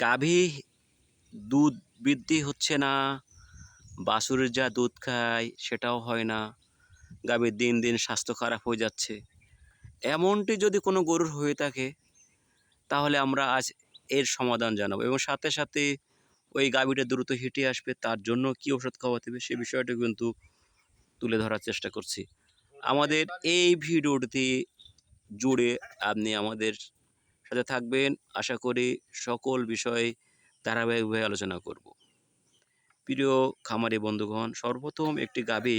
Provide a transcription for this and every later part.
গাভী দুধ বৃদ্ধি হচ্ছে না, বাছুরের যা দুধ খায় সেটাও হয় না, গাভীর দিন দিন স্বাস্থ্য খারাপ হয়ে যাচ্ছে। এমনটি যদি কোনো গরুর হয়ে থাকে তাহলে আমরা আজ এর সমাধান জানাবো এবং সাথে সাথে ওই গাভীটা দ্রুত হিটে আসবে তার জন্য কী ওষুধ খাওয়াতে হবে সে বিষয়টা কিন্তু তুলে ধরার চেষ্টা করছি। আমাদের এই ভিডিওটি জুড়ে আপনি আমাদের সাথে থাকবেন। আশা করি সকল বিষয়ে ধারাবাহিকভাবে আলোচনা করব। প্রিয় খামারি বন্ধুগণ, সর্বপ্রথম একটি গাভী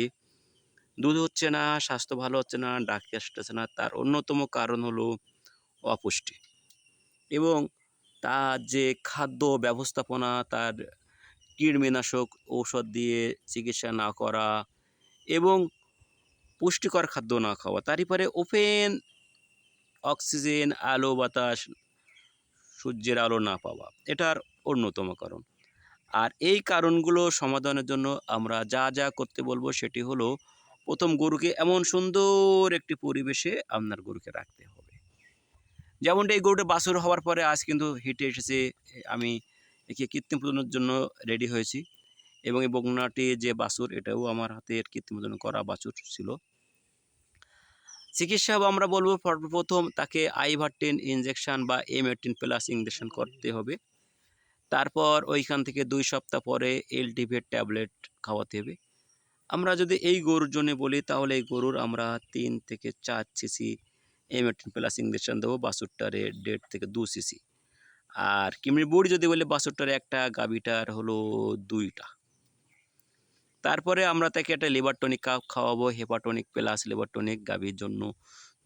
দুধ হচ্ছে না, স্বাস্থ্য ভালো হচ্ছে না, ডাকে আসতেছে না, তার অন্যতম কারণ হলো অপুষ্টি এবং তার যে খাদ্য ব্যবস্থাপনা, তার কীটনাশক ঔষধ দিয়ে চিকিৎসা না করা এবং পুষ্টিকর খাদ্য না খাওয়া, তারই পরে ওপেন অক্সিজেন, আলো বাতাস, সূর্যের আলো না পাওয়া, এটার অন্যতম কারণ। আর এই কারণগুলো সমাধানের জন্য আমরা যা যা করতে বলবো সেটি হলো, প্রথম গরুকে এমন সুন্দর একটি পরিবেশে আপনার গরুকে রাখতে হবে। যেমনটা এই গরুটা বাছুর হওয়ার পরে আজ কিন্তু হিটে এসেছে, আমি একে কৃত্রিম প্রজননের জন্য রেডি হয়েছি এবং এই বকনাটি যে বাছুর এটাও আমার হাতের কৃত্রিম প্রজনন করা বাছুর ছিল। চিকিৎসা আমরা বলবো সর্বপ্রথম তাকে আইভারটেন ইনজেকশন বা M18+ ইনজেকশন করতে হবে। তারপর ওইখান থেকে 2 সপ্তাহ পরে এলটিভেট ট্যাবলেট খাওয়াতে হবে। আমরা যদি এই গরুর জন্য বলি তাহলে এই গরুর আমরা 3 থেকে 4 সিসি M18+ ইনজেকশন দেবো, বাছুরটারে 1.5 থেকে 2 সিসি। আর কিমড়ি বুড়ি যদি বলি বাছুরটার একটা, গাভীটার হলো 2টা। তারপরে আমরা তাকে একটা লিভার টনিক খাওয়াবো, হেপাটনিক প্লাস লিভার টনিক, গাভীর জন্য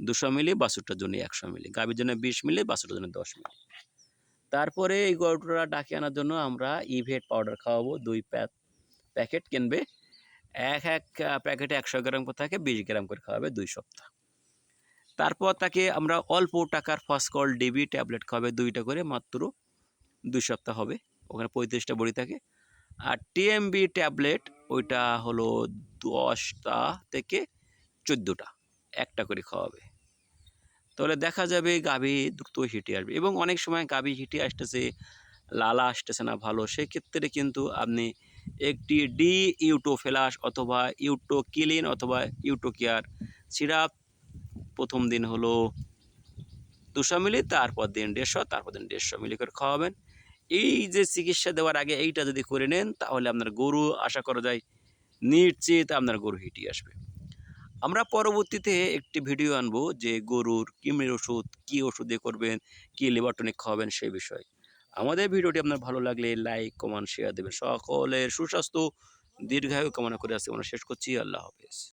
200 মিলি, বাছুরটার জন্য 100 মিলি, গাভীর জন্য 20 মিলি, বাছুরটার জন্য 10 মিলি। তারপরে এই গরুটা ডাকে আনার জন্য আমরা ইভেট পাউডার খাওয়াবো, 2 প্যাকেট কিনবে, এক প্যাকেটে 100 গ্রাম করে থাকে, 20 গ্রাম করে খাওয়াবে 2 সপ্তাহ। তারপর তাকে আমরা অল্প টাকার ফসকল ডিবি ট্যাবলেট খাওয়াবে 2টা করে, মাত্র 2 সপ্তাহ হবে, ওখানে 35টা বড়ি থাকে। আর টিএমবি ট্যাবলেট ওইটা হলো 10টা থেকে 14টা, একটা করে খাওয়াবে। তাহলে দেখা যাবে গাভী দ্রুত হিটে আসবে এবং অনেক সময় গাভী হিটে আসতেছে, লালা আসতেছে না ভালো, সেক্ষেত্রে কিন্তু আপনি একটি ইউটোফ্লাস অথবা ইউটোকিলিন অথবা ইউটোকিয়ার সিরাপ প্রথম দিন হলো 200 মিলি, তারপর দিন 150, তারপর দিন 150 মিলি করে খাওয়াবেন। এই যে চিকিৎসা দেওয়ার আগে এইটা যদি করে নেন তাহলে আপনার গরু আশা করা যায় নিশ্চিত আপনার গরু হিটে আসবে। আমরা পরবর্তীতে একটি ভিডিও আনবো যে গরুর কৃমির ওষুধ, কী ওষুধ দিয়ে করবেন, কী লিভার টনিক খাওয়াবেন সেই বিষয়ে। আমাদের ভিডিওটি আপনার ভালো লাগলে লাইক, কমেন্ট, শেয়ার দেবেন। সকলের সুস্বাস্থ্য দীর্ঘায়ু কামনা করে আজকে আমরা শেষ করছি। আল্লাহ হাফেজ।